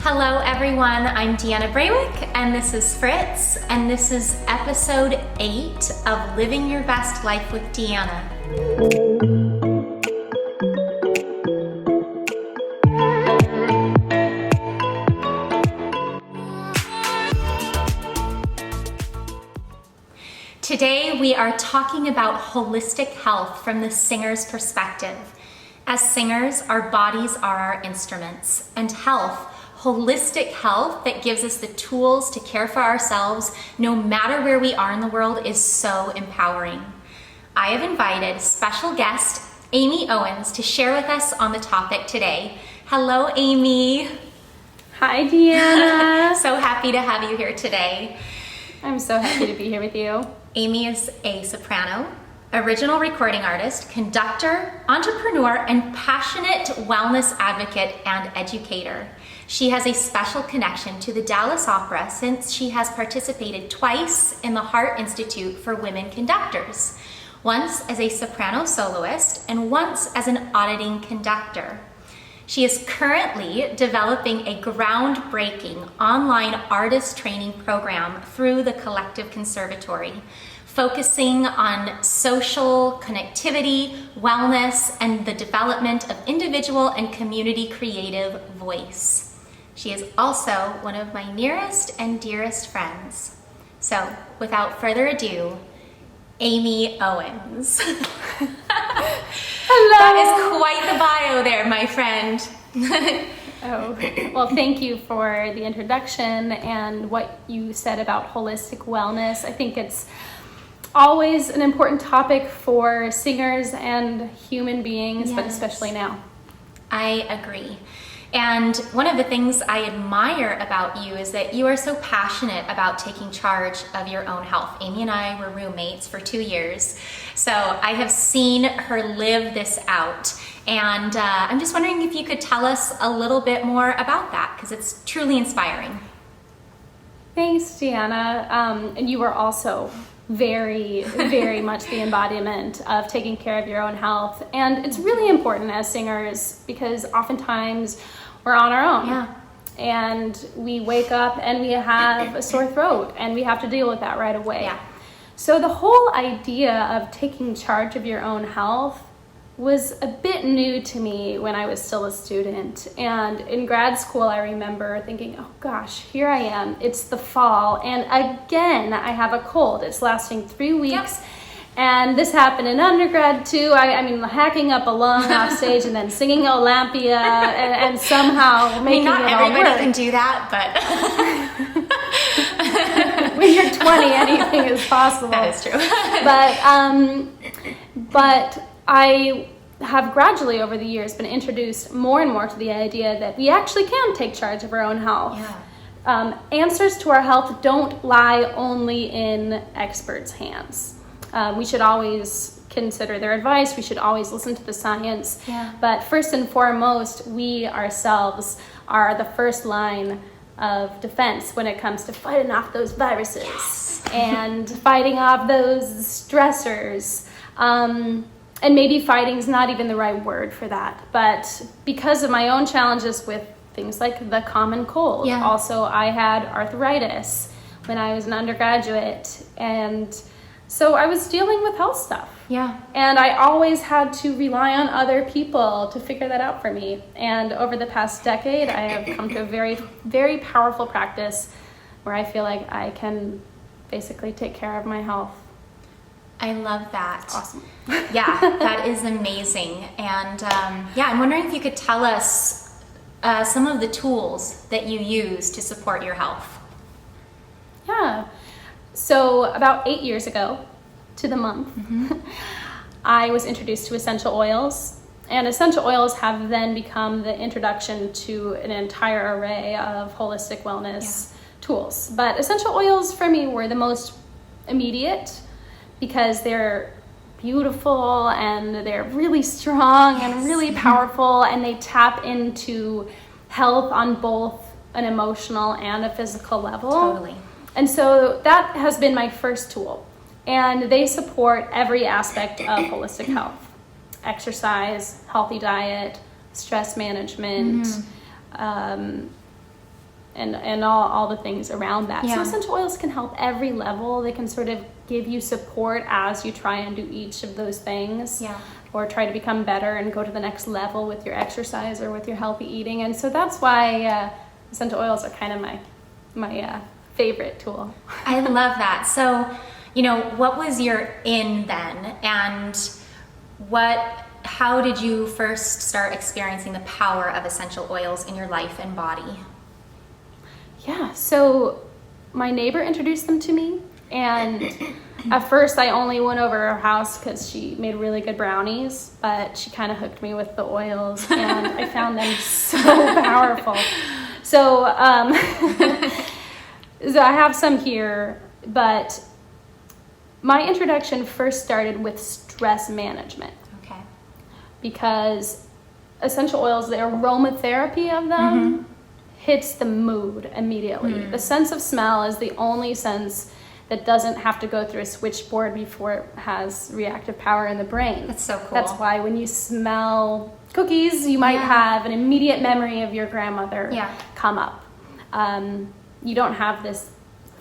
Hello everyone, I'm Deanna Breiwick and this is Fritz and this is episode 8 of Living Your Best Life with Deanna. Today we are talking about holistic health from the singer's perspective. As singers, our bodies are our instruments, and holistic health that gives us the tools to care for ourselves no matter where we are in the world is so empowering. I have invited special guest Amy Owens to share with us on the topic today. Hello, Amy. Hi, Deanna. So happy to have you here today. I'm so happy to be here with you. Amy is a soprano, original recording artist, conductor, entrepreneur, and passionate wellness advocate and educator. She has a special connection to the Dallas Opera since she has participated twice in the Heart Institute for Women Conductors, once as a soprano soloist and once as an auditing conductor. She is currently developing a groundbreaking online artist training program through the Collective Conservatory, focusing on social connectivity, wellness, and the development of individual and community creative voice. She is also one of my nearest and dearest friends. So, without further ado, Amy Owens. Hello. That is quite the bio there, my friend. Oh, well, thank you for the introduction and what you said about holistic wellness. I think it's always an important topic for singers and human beings, Yes. but especially now. I agree. And one of the things I admire about you is that you are so passionate about taking charge of your own health. Amy and I were roommates for 2 years, so I have seen her live this out. And I'm just wondering if you could tell us a little bit more about that, because it's truly inspiring. Thanks, Deanna. And you are also very, very much the embodiment of taking care of your own health. And it's really important as singers because oftentimes we're on our own. Yeah. And we wake up and we have a sore throat and we have to deal with that right away. Yeah. So the whole idea of taking charge of your own health was a bit new to me when I was still a student. And in grad school, I remember thinking, oh gosh, here I am. It's the fall. And again, I have a cold. It's lasting 3 weeks. Yep. And this happened in undergrad too. I mean, hacking up a lung off stage and then singing Olympia and somehow making not it all everybody work. can do that, but When you're 20, anything is possible. that is true. But I have gradually over the years been introduced more and more to the idea that we actually can take charge of our own health. Yeah. Answers to our health don't lie only in experts' hands. We should always consider their advice. We should always listen to the science. Yeah. But first and foremost, we ourselves are the first line of defense when it comes to fighting off those viruses. Yes. And fighting off those stressors. And maybe fighting's not even the right word for that. But because of my own challenges with things like the common cold, Yeah. also I had arthritis when I was an undergraduate. And so I was dealing with health stuff. Yeah. And I always had to rely on other people to figure that out for me. And over the past decade, I have come to a very, very powerful practice where I feel like I can basically take care of my health. I love that. Awesome. Yeah, that is amazing. And I'm wondering if you could tell us some of the tools that you use to support your health. Yeah. So about 8 years ago to the month, I was introduced to essential oils. And essential oils have then become the introduction to an entire array of holistic wellness tools. But essential oils for me were the most immediate because they're beautiful and they're really strong and really powerful, and they tap into health on both an emotional and a physical level. Totally. And so that has been my first tool. And they support every aspect of holistic health. Exercise, healthy diet, stress management, and all the things around that. Yeah. So essential oils can help every level. They can sort of give you support as you try and do each of those things. Yeah. Or try to become better and go to the next level with your exercise or with your healthy eating. And so that's why essential oils are kind of my favorite tool. I love that. So, what was your in then? And how did you first start experiencing the power of essential oils in your life and body? Yeah, so my neighbor introduced them to me, and at first I only went over her house because she made really good brownies, but she kind of hooked me with the oils, and I found them so powerful. So, so I have some here, but my introduction first started with stress management. Okay. Because essential oils, the aromatherapy of them hits the mood immediately. The sense of smell is the only sense that doesn't have to go through a switchboard before it has reactive power in the brain. That's so cool. That's why when you smell cookies, you might have an immediate memory of your grandmother come up. You don't have this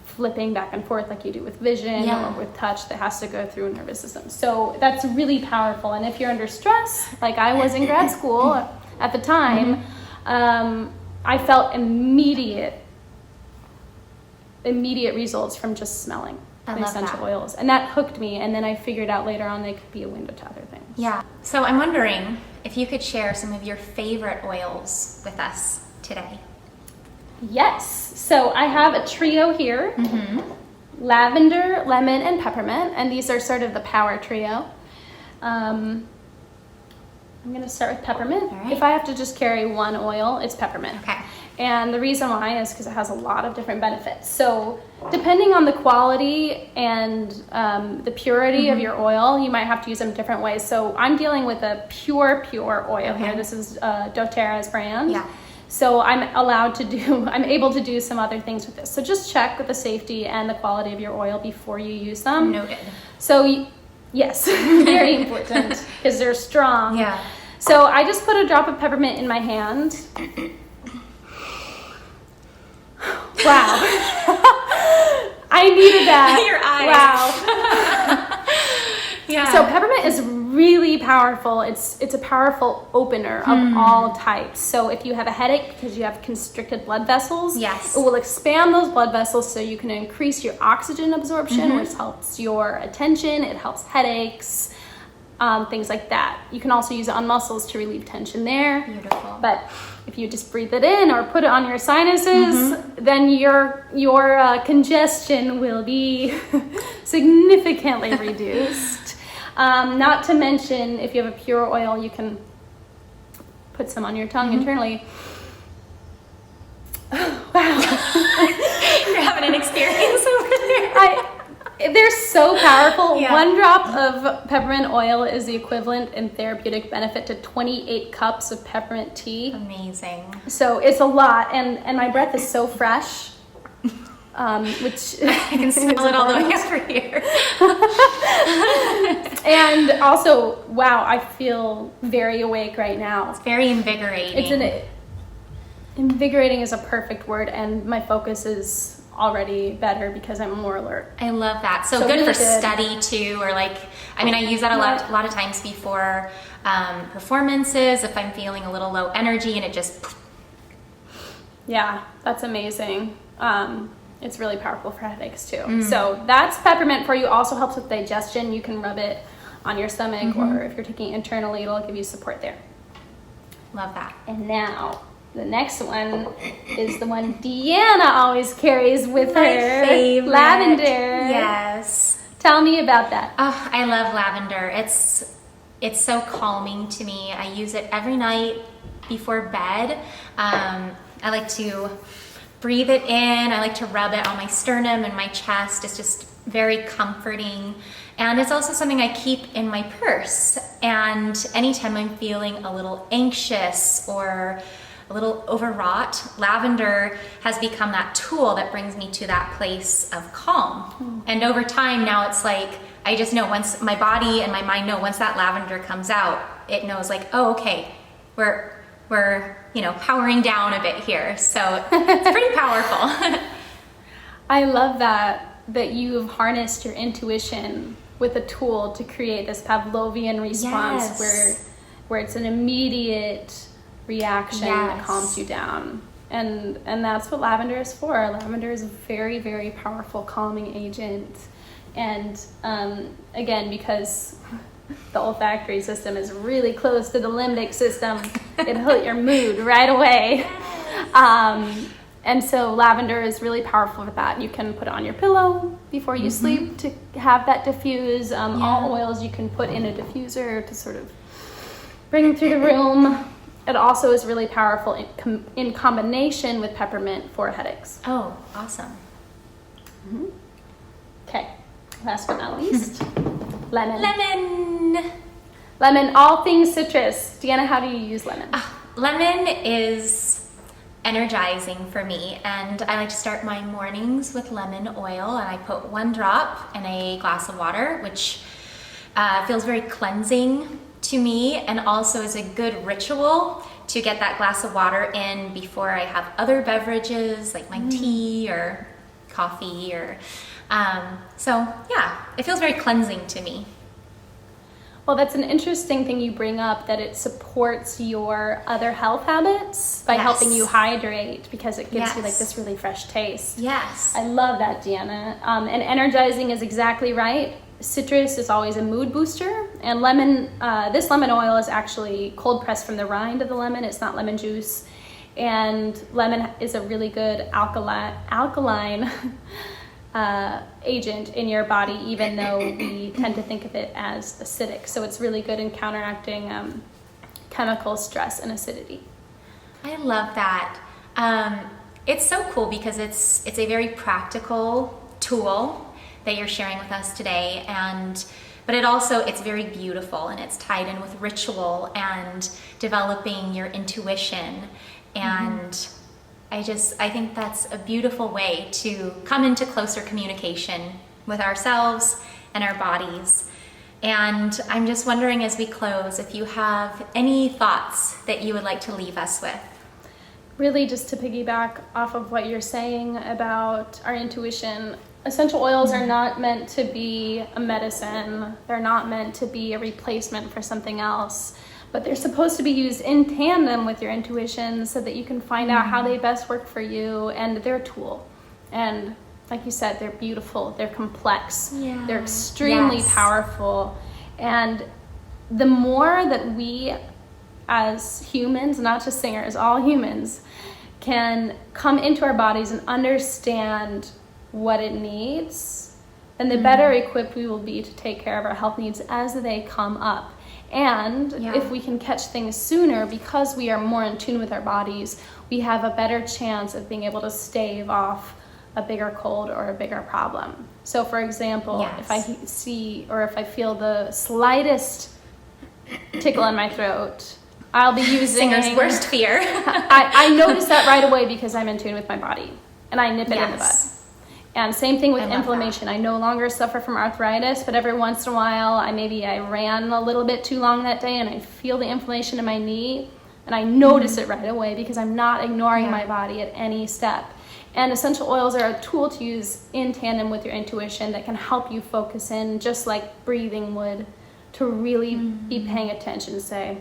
flipping back and forth like you do with vision or with touch that has to go through a nervous system. So that's really powerful. And if you're under stress, like I was in grad school at the time, I felt immediate results from just smelling the essential oils. And that hooked me. And then I figured out later on they could be a window to other things. Yeah. So I'm wondering if you could share some of your favorite oils with us today. Yes. So I have a trio here. Lavender, lemon, and peppermint. And these are sort of the power trio. I'm going to start with peppermint. All right. If I have to just carry one oil, it's peppermint. Okay. And the reason why is because it has a lot of different benefits. So depending on the quality and the purity of your oil, you might have to use them different ways. So I'm dealing with a pure oil here. This is doTERRA's brand. Yeah. So I'm able to do some other things with this. So just check with the safety and the quality of your oil before you use them. Noted. So yes, very important because they're strong. Yeah. So I just put a drop of peppermint in my hand. Wow. I needed that. Your eyes. Wow. Yeah. So peppermint is really powerful. It's a powerful opener of all types. So if you have a headache because you have constricted blood vessels, Yes. it will expand those blood vessels so you can increase your oxygen absorption, which helps your attention. It helps headaches, things like that. You can also use it on muscles to relieve tension there. Beautiful. But if you just breathe it in or put it on your sinuses, then your congestion will be significantly reduced. Not to mention, if you have a pure oil, you can put some on your tongue internally. Wow. You're having an experience over there. They're so powerful. Yeah. 1 drop of peppermint oil is the equivalent in therapeutic benefit to 28 cups of peppermint tea. Amazing. So it's a lot, and my breath is so fresh, which I can smell it all the way over here. And also, wow, I feel very awake right now. Very invigorating. Invigorating is a perfect word, and my focus is already better because I'm more alert. I love that. So really good for good. study too, or I use that a lot of times before performances if I'm feeling a little low energy and it just. Yeah, that's amazing. It's really powerful for headaches too. So that's peppermint for you. Also helps with digestion. You can rub it on your stomach, or if you're taking it internally, it'll give you support there. Love that. And now the next one is the one Deanna always carries with My her. favorite. Lavender. Yes. Tell me about that. Oh, I love lavender. It's so calming to me. I use it every night before bed. I like to breathe it in. I like to rub it on my sternum and my chest. It's just very comforting. And it's also something I keep in my purse. And anytime I'm feeling a little anxious or a little overwrought, lavender has become that tool that brings me to that place of calm. And over time now it's like, I just know once my body and my mind know once that lavender comes out, it knows like, oh, okay, we're we're, powering down a bit here. So it's pretty powerful. I love that you've harnessed your intuition with a tool to create this Pavlovian response where it's an immediate reaction that calms you down. And that's what lavender is for. Lavender is a very, very powerful calming agent. And again, because the olfactory system is really close to the limbic system, it'll hit your mood right away. And so lavender is really powerful with that. You can put it on your pillow before you sleep to have that diffuse. All oils you can put in a diffuser to sort of bring through the room. It also is really powerful in combination with peppermint for headaches. Oh, awesome. Okay, last but not least, Lemon. Lemon, all things citrus. Deanna, how do you use lemon? Lemon is energizing for me, and I like to start my mornings with lemon oil, and I put 1 drop in a glass of water, which feels very cleansing to me, and also is a good ritual to get that glass of water in before I have other beverages like my tea or coffee or so yeah, it feels very cleansing to me. Well, that's an interesting thing you bring up, that it supports your other health habits by helping you hydrate, because it gives you like this really fresh taste. Yes. I love that, Deanna. And energizing is exactly right. Citrus is always a mood booster, and lemon, this lemon oil is actually cold pressed from the rind of the lemon. It's not lemon juice. And lemon is a really good alkaline agent in your body, even though we tend to think of it as acidic. So it's really good in counteracting chemical stress and acidity. I love that. It's so cool because it's a very practical tool that you're sharing with us today, but it's very beautiful, and it's tied in with ritual and developing your intuition. And I think that's a beautiful way to come into closer communication with ourselves and our bodies. And I'm just wondering, as we close, if you have any thoughts that you would like to leave us with. Really, just to piggyback off of what you're saying about our intuition, essential oils are not meant to be a medicine. They're not meant to be a replacement for something else. But they're supposed to be used in tandem with your intuition so that you can find out how they best work for you, and they're a tool. And like you said, they're beautiful, they're complex, they're extremely powerful. And the more that we as humans, not just singers, all humans, can come into our bodies and understand what it needs, then the better equipped we will be to take care of our health needs as they come up. And if we can catch things sooner, because we are more in tune with our bodies, we have a better chance of being able to stave off a bigger cold or a bigger problem. So for example, if I see or if I feel the slightest tickle in my throat, I'll be using Singer's worst fear. I notice that right away because I'm in tune with my body, and I nip it in the bud. And same thing with inflammation. I no longer suffer from arthritis, but every once in a while, I ran a little bit too long that day, and I feel the inflammation in my knee, and I notice it right away because I'm not ignoring my body at any step. And essential oils are a tool to use in tandem with your intuition that can help you focus in, just like breathing would, to really be paying attention and say,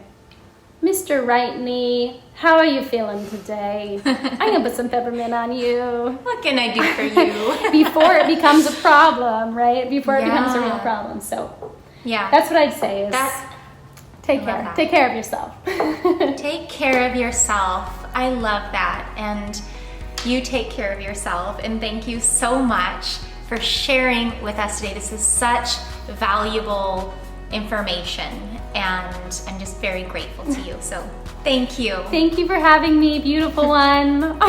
Mr. Right Knee, how are you feeling today? I'm gonna put some peppermint on you. What can I do for you? Before it becomes a problem, right? Before it becomes a real problem. So that's what I'd say is take care. Take care of yourself. Take care of yourself. I love that. And you take care of yourself. And thank you so much for sharing with us today. This is such valuable information, and I'm just very grateful to you. So thank you. Thank you for having me, beautiful one.